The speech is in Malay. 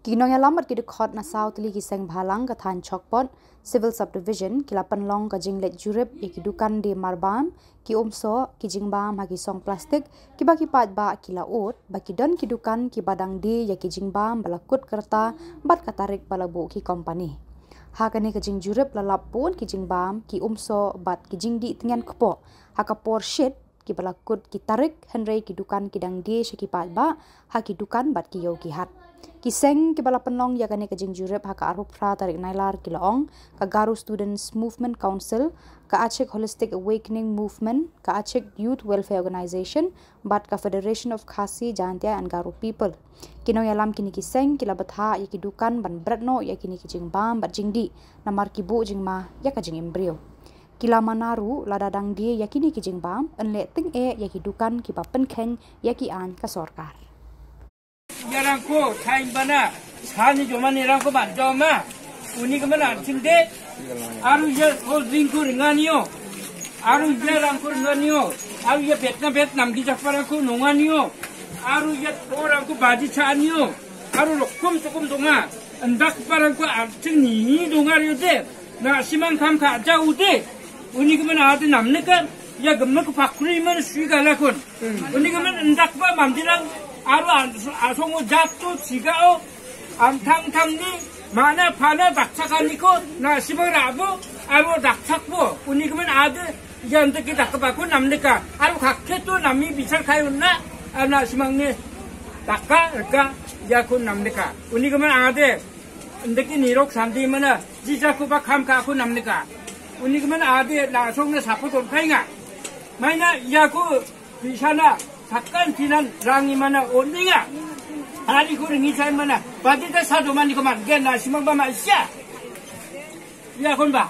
Kinong alamat ki dukot na South Li kiseng bhalang kathan chokpot civil subdivision kilapan long ka jinglet jurep ikidukan di marbam ki omso ki jingbam hagi song plastik ki baki pat ba kilaot baki don kidukan ki badang di ya ki jingbam balakut kerta bat katarik balabu ki company hakane ka jing jurep lalap pun ki jingbam ki omso bat ki jingdi tengan kepo hakapor shit ki balakut ki tarik henrei ki dukan kidang di syaki pat ba haki dukan bat ki yo ki hat Kiseng ki bala penlong ya kane ka jing jurep haka arup pra tarik nailar ki laong ka Garu Students Movement Council ka Aceh Holistic Awakening Movement ka Aceh Youth Welfare Organization bat ka Federation of Khasi Jantia and Garu People kino yalam kini kiseng kila batha ya ki dukan ban bratno ya kini ki jing bam bat jingdi namar ki bu jing ma ya ka jing embryo kila manaru ladadang die ya kini ki jing bam enle ting e ya ki dukan ki ba penkhen ya ki an ka sarkar Yarangko time bana sani joman yarangko banjoma uni kemana cinde aru ya holdingku ringanio aru ya rangku ringanio aru ya Vietnam di jakparangku nonganio aru ya orangku baji chanio aru lokum tokum donga endak parangku arcing ni dongario de na simang kam ka jauh de uni kemana ada namne kan ya gemak fakuri mana suiga lakon uni kemana endak pa mamdirang aru asongo jatuh sigao amtang-tang ni mana pana daksakaniko na sibarabu aru daksakbo uni kemen ada yang kita kebaku namneka aru kakek tu nami bisa kayuna na simangni dakka rega yakun namneka uni kemen ada ndeki nirok santi mana jijaku ba kamka aku namneka uni kemen ada na asongo sapu donkainga mana yaku bisana Takkan tinan rangi mana oninga hari ko ringi sai mana pati ta sa do mani ko man gen na simang ba ma sia ya kon ba